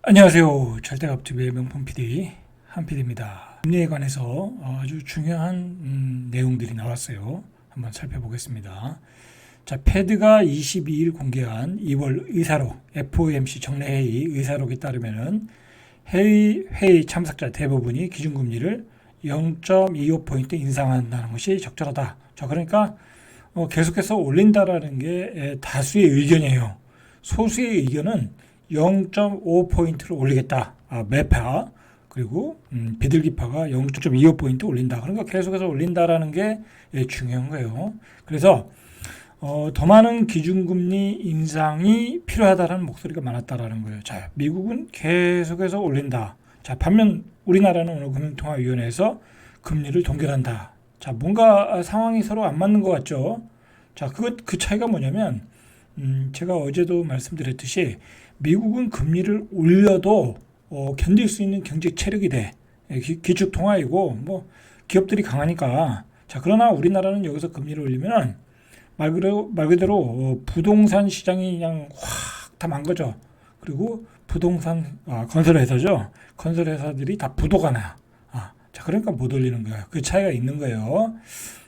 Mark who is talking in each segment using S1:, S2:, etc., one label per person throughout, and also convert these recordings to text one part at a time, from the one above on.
S1: 안녕하세요. 절대값TV의 명품 PD 한PD입니다. 금리에 관해서 아주 중요한 내용들이 나왔어요. 한번 살펴보겠습니다. 자, 패드가 22일 공개한 2월 의사록 FOMC 정례회의 의사록에 따르면은 회의 참석자 대부분이 기준금리를 0.25포인트 인상한다는 것이 적절하다. 자, 그러니까 계속해서 올린다라는 게 다수의 의견이에요. 소수의 의견은 0.5포인트를 올리겠다. 매파 그리고 비둘기파가 0.25포인트 올린다. 그러니까 계속해서 올린다라는 게 중요한 거예요. 그래서 더 많은 기준금리 인상이 필요하다라는 목소리가 많았다라는 거예요. 자, 미국은 계속해서 올린다. 자, 반면 우리나라는 오늘 금융통화위원회에서 금리를 동결한다. 자, 뭔가 상황이 서로 안 맞는 것 같죠. 자, 그 차이가 뭐냐면 제가 어제도 말씀드렸듯이 미국은 금리를 올려도 견딜 수 있는 경제 체력이 돼. 기축 통화이고 뭐 기업들이 강하니까. 자, 그러나 우리나라는 여기서 금리를 올리면은 말 그대로 부동산 시장이 그냥 확 다 망가져. 그리고 부동산 건설회사죠. 건설회사들이 다 부도가 나. 자, 그러니까 못 올리는 거야. 그 차이가 있는 거예요.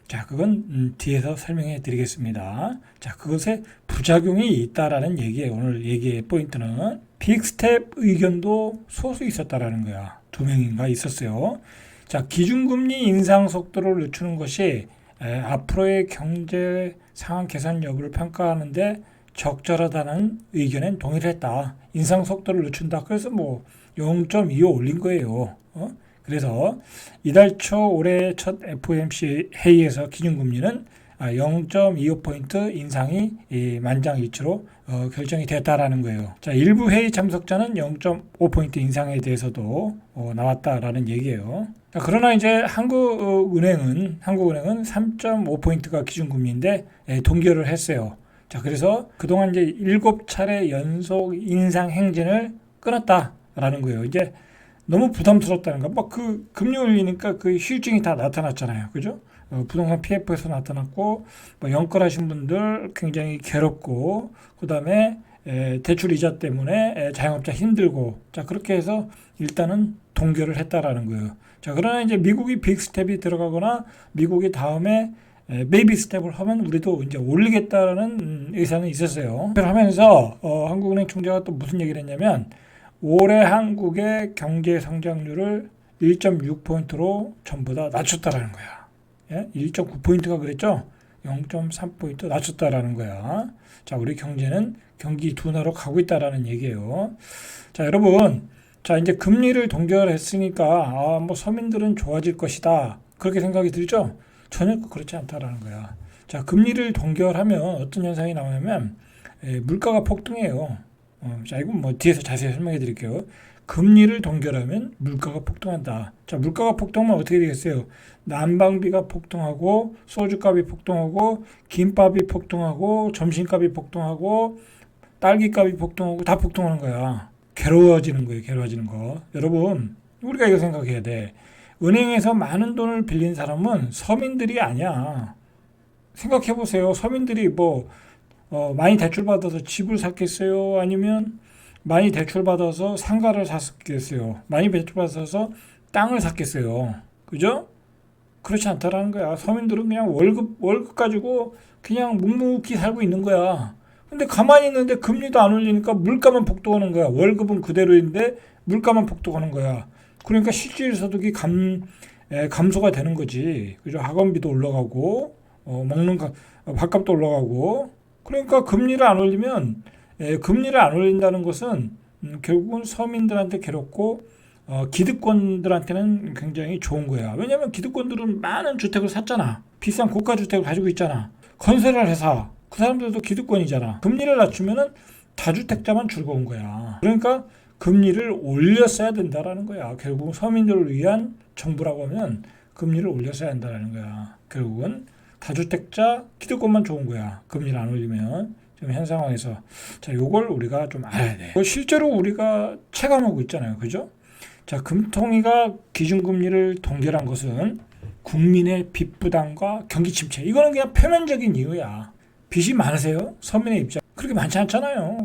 S1: 자, 그건 뒤에서 설명해 드리겠습니다. 자, 그것에 부작용이 있다라는 얘기예요. 오늘 얘기의 포인트는 빅스텝 의견도 소수 있었다라는 거야. 2명인가 있었어요. 자, 기준금리 인상 속도를 늦추는 것이 앞으로의 경제 상황 개선 여부를 평가하는데 적절하다는 의견엔 동의를 했다. 인상 속도를 늦춘다. 그래서 0.25 올린 거예요. 그래서 이달 초 올해 첫 FOMC 회의에서 기준금리는 0.25포인트 인상이 만장일치로 결정이 됐다라는 거예요. 자, 일부 회의 참석자는 0.5포인트 인상에 대해서도 나왔다라는 얘기예요. 자, 그러나 이제 한국은행은 3.5포인트가 기준금리인데 동결을 했어요. 자, 그래서 그동안 이제 7차례 연속 인상 행진을 끊었다라는 거예요. 이제 너무 부담스럽다는 거. 그 금리 올리니까 그 휴증이 다 나타났잖아요. 그죠? 부동산 PF에서 나타났고, 연끌하신 분들 굉장히 괴롭고, 그 다음에 대출 이자 때문에 자영업자 힘들고, 자, 그렇게 해서 일단은 동결을 했다라는 거예요. 자, 그러나 이제 미국이 빅 스텝이 들어가거나 미국이 다음에 베이비 스텝을 하면 우리도 이제 올리겠다라는 의사는 있었어요. 그걸 하면서 한국은행 총재가 또 무슨 얘기를 했냐면, 올해 한국의 경제 성장률을 1.6포인트로 전부 다 낮췄다라는 거야. 1.9포인트가 그랬죠? 0.3포인트 낮췄다라는 거야. 자, 우리 경제는 경기 둔화로 가고 있다라는 얘기예요. 자, 여러분. 자, 이제 금리를 동결했으니까, 서민들은 좋아질 것이다. 그렇게 생각이 들죠? 전혀 그렇지 않다라는 거야. 자, 금리를 동결하면 어떤 현상이 나오냐면, 물가가 폭등해요. 자, 이건 뒤에서 자세히 설명해 드릴게요. 금리를 동결하면 물가가 폭등한다. 자, 물가가 폭등하면 어떻게 되겠어요? 난방비가 폭등하고, 소주값이 폭등하고, 김밥이 폭등하고, 점심값이 폭등하고, 딸기값이 폭등하고, 다 폭등하는 거야. 괴로워지는 거예요, 괴로워지는 거. 여러분, 우리가 이거 생각해야 돼. 은행에서 많은 돈을 빌린 사람은 서민들이 아니야. 생각해 보세요. 서민들이 많이 대출받아서 집을 샀겠어요? 아니면 많이 대출받아서 상가를 샀겠어요? 많이 대출받아서 땅을 샀겠어요? 그죠? 그렇지 않다라는 거야. 서민들은 그냥 월급 가지고 그냥 묵묵히 살고 있는 거야. 근데 가만히 있는데 금리도 안 올리니까 물가만 폭등하는 거야. 월급은 그대로인데 물가만 폭등하는 거야. 그러니까 실질 소득이 감소가 되는 거지. 그죠? 학원비도 올라가고, 밥값도 올라가고, 그러니까 금리를 안 올리면 금리를 안 올린다는 것은 결국은 서민들한테 괴롭고 기득권들한테는 굉장히 좋은 거야. 왜냐하면 기득권들은 많은 주택을 샀잖아. 비싼 고가 주택을 가지고 있잖아. 건설을 해서 그 사람들도 기득권이잖아. 금리를 낮추면은 다주택자만 즐거운 거야. 그러니까 금리를 올렸어야 된다라는 거야. 결국 서민들을 위한 정부라고 하면 금리를 올렸어야 한다라는 거야. 결국은 다주택자 기득권만 좋은 거야. 금리를 안 올리면. 지금 현 상황에서. 자, 요걸 우리가 좀 알아야 돼. 실제로 우리가 체감하고 있잖아요. 그죠? 자, 금통위가 기준금리를 동결한 것은 국민의 빚 부담과 경기 침체. 이거는 그냥 표면적인 이유야. 빚이 많으세요? 서민의 입장. 그렇게 많지 않잖아요.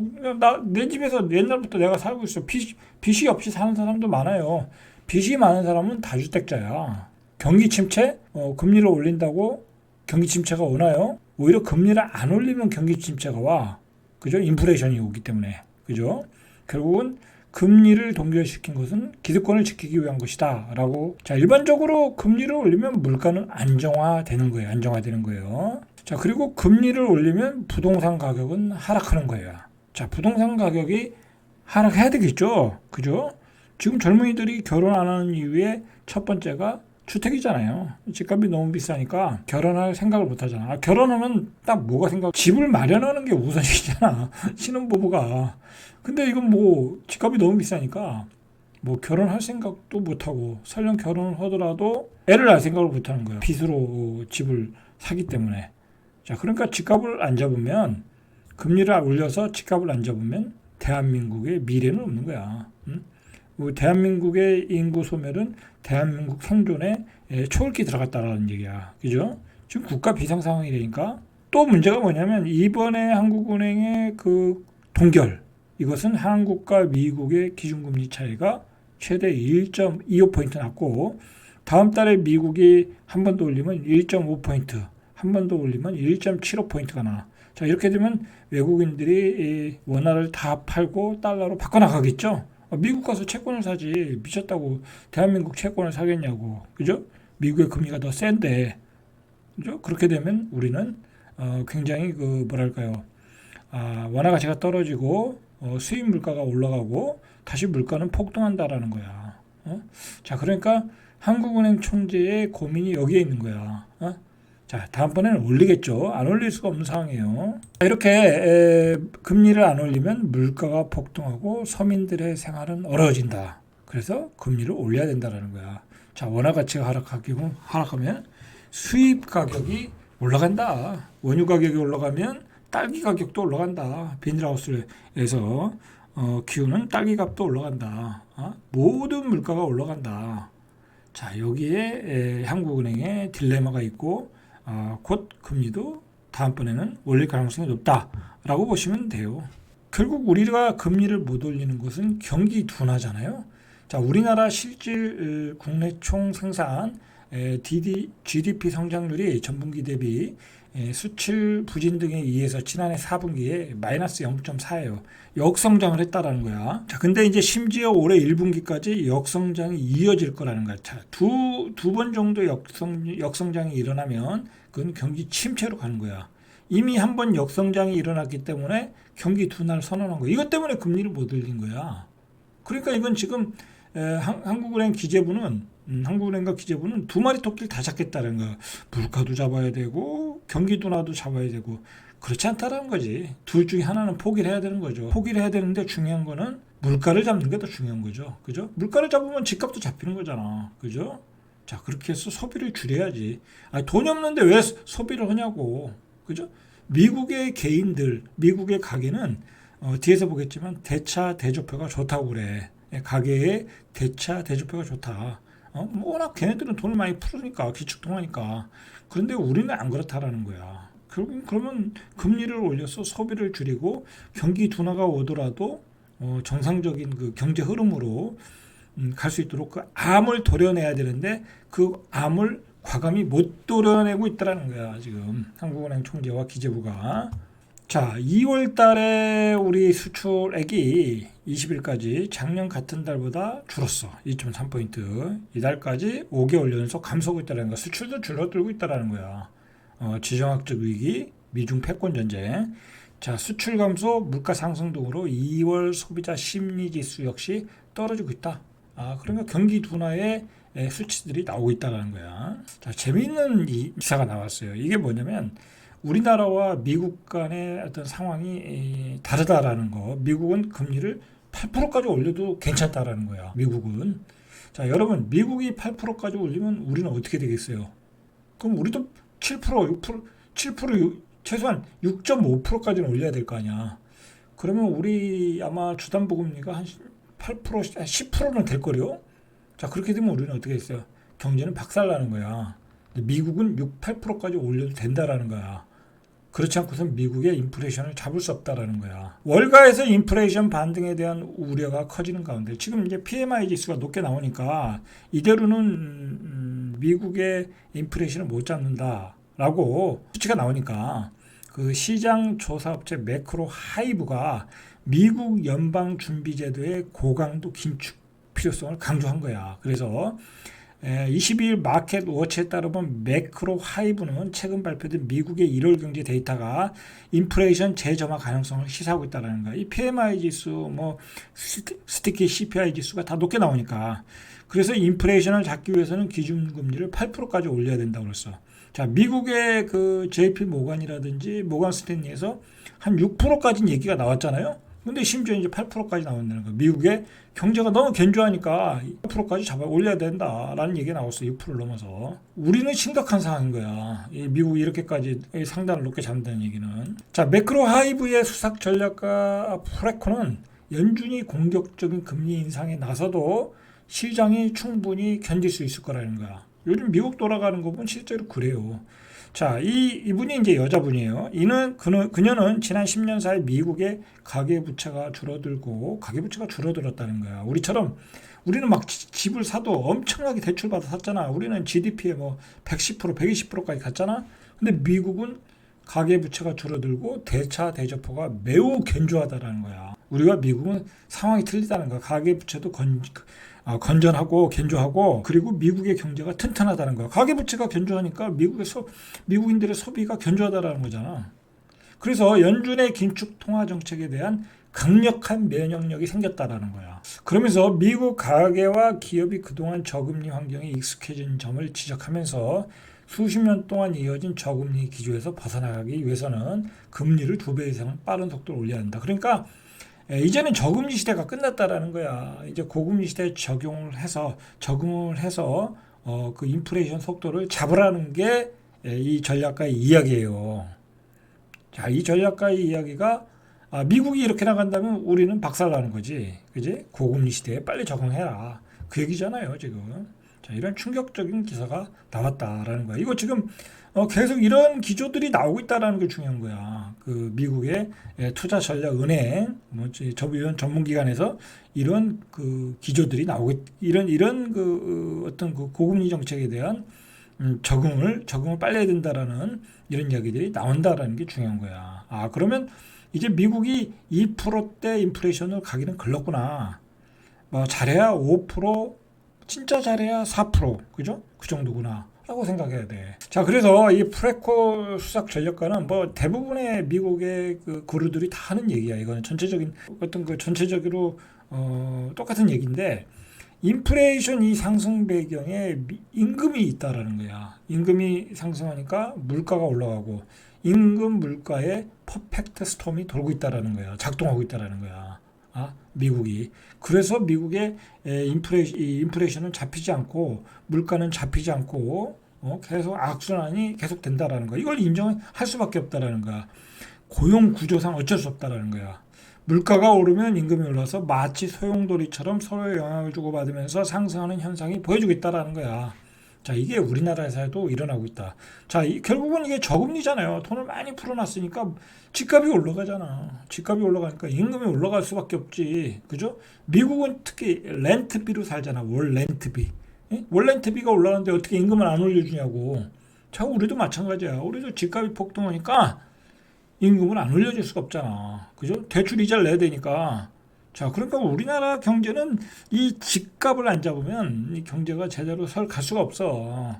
S1: 내 집에서 옛날부터 내가 살고 있어. 빚이 없이 사는 사람도 많아요. 빚이 많은 사람은 다주택자야. 경기 침체? 금리를 올린다고 경기 침체가 오나요? 오히려 금리를 안 올리면 경기 침체가 와. 그죠? 인플레이션이 오기 때문에. 그죠? 결국은 금리를 동결시킨 것은 기득권을 지키기 위한 것이다. 라고. 자, 일반적으로 금리를 올리면 물가는 안정화되는 거예요. 안정화되는 거예요. 자, 그리고 금리를 올리면 부동산 가격은 하락하는 거예요. 자, 부동산 가격이 하락해야 되겠죠. 그죠? 지금 젊은이들이 결혼 안 하는 이유의 첫 번째가 주택이잖아요. 집값이 너무 비싸니까 결혼할 생각을 못 하잖아. 결혼하면 딱 뭐가 집을 마련하는 게 우선이잖아. 신혼부부가. 근데 이건 뭐 집값이 너무 비싸니까 뭐 결혼할 생각도 못 하고 설령 결혼을 하더라도 애를 낳을 생각을 못 하는 거야. 빚으로 집을 사기 때문에. 자, 그러니까 집값을 안 잡으면 금리를 올려서 집값을 안 잡으면 대한민국의 미래는 없는 거야. 응? 뭐 대한민국의 인구 소멸은 대한민국 생존에 초월기 들어갔다라는 얘기야. 그죠? 지금 국가 비상 상황이라니까. 또 문제가 뭐냐면 이번에 한국은행의 그 동결, 이것은 한국과 미국의 기준금리 차이가 최대 1.25포인트 났고, 다음 달에 미국이 한 번 더 올리면 1.5포인트, 한 번 더 올리면 1.75포인트가 나. 자, 이렇게 되면 외국인들이 원화를 다 팔고 달러로 바꿔나가겠죠. 미국 가서 채권을 사지. 미쳤다고 대한민국 채권을 사겠냐고. 그죠? 미국의 금리가 더 센데. 그죠? 그렇게 되면 우리는 굉장히 그 뭐랄까요? 원화 가치가 떨어지고 수입 물가가 올라가고 다시 물가는 폭등한다라는 거야. 자, 그러니까 한국은행 총재의 고민이 여기에 있는 거야. 자, 다음번에는 올리겠죠. 안 올릴 수가 없는 상황이에요. 이렇게 금리를 안 올리면 물가가 폭등하고 서민들의 생활은 어려워진다. 그래서 금리를 올려야 된다는 거야. 자, 원화 가치가 하락하면 수입 가격이 올라간다. 원유 가격이 올라가면 딸기 가격도 올라간다. 비닐하우스에서 키우는 딸기 값도 올라간다. 모든 물가가 올라간다. 자, 여기에 한국은행의 딜레마가 있고 곧 금리도 다음번에는 올릴 가능성이 높다라고 보시면 돼요. 결국 우리가 금리를 못 올리는 것은 경기 둔화잖아요. 자, 우리나라 실질 국내 총 생산 GDP 성장률이 전분기 대비 수출 부진 등에 의해서 지난해 4분기에 마이너스 0.4예요. 역성장을 했다라는 거야. 자, 근데 이제 심지어 올해 1분기까지 역성장이 이어질 거라는 거야. 자, 두 번 정도 역성장이 일어나면 그건 경기 침체로 가는 거야. 이미 한 번 역성장이 일어났기 때문에 경기 둔화를 선언한 거야. 이것 때문에 금리를 못 올린 거야. 그러니까 이건 지금 한국은행과 기재부는 두 마리 토끼를 다 잡겠다는 거야. 물가도 잡아야 되고 경기 둔화도 잡아야 되고. 그렇지 않다라는 거지. 둘 중에 하나는 포기를 해야 되는 거죠. 포기를 해야 되는데 중요한 거는 물가를 잡는 게 더 중요한 거죠. 그죠? 물가를 잡으면 집값도 잡히는 거잖아. 그죠? 자, 그렇게 해서 소비를 줄여야지. 돈이 없는데 왜 소비를 하냐고. 그죠? 미국의 개인들, 미국의 가게는 뒤에서 보겠지만 대차 대조표가 좋다고 그래. 가게의 대차 대조표가 좋다. 워낙 걔네들은 돈을 많이 풀으니까, 기축통화니까. 그런데 우리는 안 그렇다라는 거야. 결국 그러면 금리를 올려서 소비를 줄이고 경기 둔화가 오더라도 정상적인 그 경제 흐름으로 갈 수 있도록 그 암을 도려내야 되는데 그 암을 과감히 못 도려내고 있다라는 거야. 지금 한국은행 총재와 기재부가. 자, 2월 달에 우리 수출액이 20일까지 작년 같은 달보다 줄었어. 2.3포인트. 이달까지 5개월 연속 감소하고 있다는 거야. 수출도 줄어들고 있다는 거야. 지정학적 위기, 미중 패권 전쟁. 자, 수출 감소, 물가 상승 등으로 2월 소비자 심리 지수 역시 떨어지고 있다. 그러니까 경기 둔화의 수치들이 나오고 있다는 거야. 자, 재미있는 이 기사가 나왔어요. 이게 뭐냐면 우리나라와 미국 간의 어떤 상황이 다르다라는 거. 미국은 금리를 8%까지 올려도 괜찮다라는 거야. 미국은. 자, 여러분, 미국이 8%까지 올리면 우리는 어떻게 되겠어요? 그럼 우리도 7%, 최소한 6.5%까지는 올려야 될 거 아니야. 그러면 우리 아마 주담보금리가 한 8%, 10%는 될 거요. 자, 그렇게 되면 우리는 어떻게 했어요? 경제는 박살나는 거야. 미국은 8%까지 올려도 된다라는 거야. 그렇지 않고선 미국의 인플레이션을 잡을 수 없다라는 거야. 월가에서 인플레이션 반등에 대한 우려가 커지는 가운데 지금 이제 PMI 지수가 높게 나오니까 이대로는 미국의 인플레이션을 못 잡는다라고 수치가 나오니까 그 시장 조사업체 매크로 하이브가 미국 연방준비제도의 고강도 긴축 필요성을 강조한 거야. 그래서 22일 마켓 워치에 따르면 매크로 하이브는 최근 발표된 미국의 1월 경제 데이터가 인플레이션 재점화 가능성을 시사하고 있다는 거야. 이 PMI 지수, 뭐 스티키 CPI 지수가 다 높게 나오니까 그래서 인플레이션을 잡기 위해서는 기준금리를 8%까지 올려야 된다고 그랬어. 자, 미국의 그 JP 모간이라든지 모간 스탠리에서 한 6%까지는 얘기가 나왔잖아요. 근데 심지어 이제 8%까지 나온다는 거예요. 미국의 경제가 너무 견조하니까 8%까지 잡아 올려야 된다라는 얘기가 나왔어. 6%를 넘어서. 우리는 심각한 상황인 거야. 미국이 이렇게까지 상단을 높게 잡는다는 얘기는. 자, 매크로 하이브의 수석 전략가 프레코는 연준이 공격적인 금리 인상에 나서도 시장이 충분히 견딜 수 있을 거라는 거야. 요즘 미국 돌아가는 거 보면 실제로 그래요. 자, 이분이 이제 여자분이에요. 그녀는 지난 10년 사이 미국의 가계부채가 줄어들고 가계부채가 줄어들었다는 거야. 우리는 막 집을 사도 엄청나게 대출받아 샀잖아. 우리는 GDP에 뭐 110%, 120%까지 갔잖아. 근데 미국은 가계부채가 줄어들고 대차대조포가 매우 견조하다라는 거야. 우리가 미국은 상황이 틀리다는 거야. 가계부채도 건전하고 견조하고 그리고 미국의 경제가 튼튼하다는 거야. 가계부채가 견조하니까 미국인들의 소비가 견조하다라는 거잖아. 그래서 연준의 긴축 통화 정책에 대한 강력한 면역력이 생겼다라는 거야. 그러면서 미국 가계와 기업이 그동안 저금리 환경에 익숙해진 점을 지적하면서 수십 년 동안 이어진 저금리 기조에서 벗어나기 위해서는 금리를 2배 이상 빠른 속도로 올려야 한다. 그러니까 이제는 저금리 시대가 끝났다라는 거야. 이제 고금리 시대에 적응을 해서 그 인플레이션 속도를 잡으라는 게 이 전략가의 이야기예요. 자, 이 전략가의 이야기가 미국이 이렇게 나간다면 우리는 박살나는 거지. 그지? 고금리 시대에 빨리 적응해라. 그 얘기잖아요, 지금. 자, 이런 충격적인 기사가 나왔다라는 거야. 이거 지금 계속 이런 기조들이 나오고 있다라는 게 중요한 거야. 그 미국의 투자 전략 은행, 이런 전문기관에서 이런 그 기조들이 나오고 이런 그 어떤 그 고금리 정책에 대한 적응을 빨리 해야 된다라는 이런 이야기들이 나온다라는 게 중요한 거야. 그러면 이제 미국이 2%대 인플레이션을 가기는 글렀구나. 뭐 잘해야 5%, 진짜 잘해야 4%, 그죠? 그 정도구나 라고 생각해야 돼. 자, 그래서 이 프레코 수석 전략가는 뭐 대부분의 미국의 그 그루들이 다 하는 얘기야. 이거는 전체적으로 똑같은 얘기인데, 인플레이션 이 상승 배경에 임금이 있다라는 거야. 임금이 상승하니까 물가가 올라가고 임금 물가에 퍼펙트 스톰이 돌고 있다라는 거야. 작동하고 있다라는 거야. 미국이. 그래서 미국의 인플레이션은 잡히지 않고 물가는 잡히지 않고 계속 악순환이 계속 된다라는 거야. 이걸 인정할 수밖에 없다라는 거야. 고용 구조상 어쩔 수 없다라는 거야. 물가가 오르면 임금이 올라서 마치 소용돌이처럼 서로의 영향을 주고받으면서 상승하는 현상이 보여주고 있다라는 거야. 자, 이게 우리나라에서도 일어나고 있다. 자, 결국은 이게 저금리잖아요. 돈을 많이 풀어놨으니까 집값이 올라가잖아. 집값이 올라가니까 임금이 올라갈 수밖에 없지. 그죠? 미국은 특히 렌트비로 살잖아. 월 렌트비. 월 렌트비가 올라가는데 어떻게 임금을 안 올려주냐고. 자, 우리도 마찬가지야. 우리도 집값이 폭등하니까 임금을 안 올려줄 수가 없잖아. 그죠? 대출 이자를 내야 되니까. 자, 그러니까 우리나라 경제는 이 집값을 안 잡으면 이 경제가 제대로 갈 수가 없어.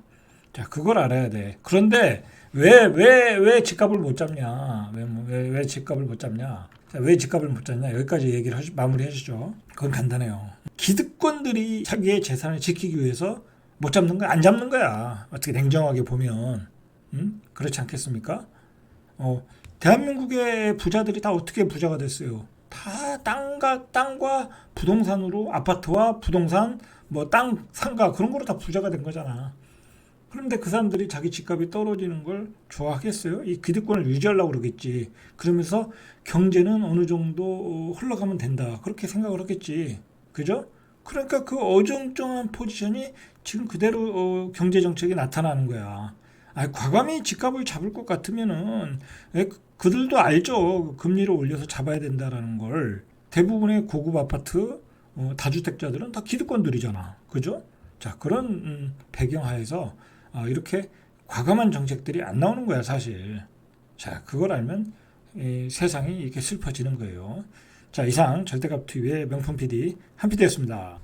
S1: 자, 그걸 알아야 돼. 그런데 왜 집값을 못 잡냐? 왜 집값을 못 잡냐? 자, 왜 집값을 못 잡냐? 여기까지 얘기를 마무리 하시죠. 그건 간단해요. 기득권들이 자기의 재산을 지키기 위해서 못 잡는 거야? 안 잡는 거야. 어떻게 냉정하게 보면. 그렇지 않겠습니까? 대한민국의 부자들이 다 어떻게 부자가 됐어요? 다 땅과 부동산으로, 아파트와 부동산, 뭐 땅, 상가 그런 거로 다 부자가 된 거잖아. 그런데 그 사람들이 자기 집값이 떨어지는 걸 좋아하겠어요? 이 기득권을 유지하려고 그러겠지. 그러면서 경제는 어느 정도 흘러가면 된다. 그렇게 생각을 하겠지. 그죠? 그러니까 그 어정쩡한 포지션이 지금 그대로 경제 정책에 나타나는 거야. 과감히 집값을 잡을 것 같으면은 그들도 알죠. 금리를 올려서 잡아야 된다라는 걸. 대부분의 고급 아파트 다주택자들은 다 기득권들이잖아. 그죠? 자, 그런 배경하에서 이렇게 과감한 정책들이 안 나오는 거야, 사실. 자, 그걸 알면 세상이 이렇게 슬퍼지는 거예요. 자, 이상 절대값 TV의 명품 PD 한PD였습니다.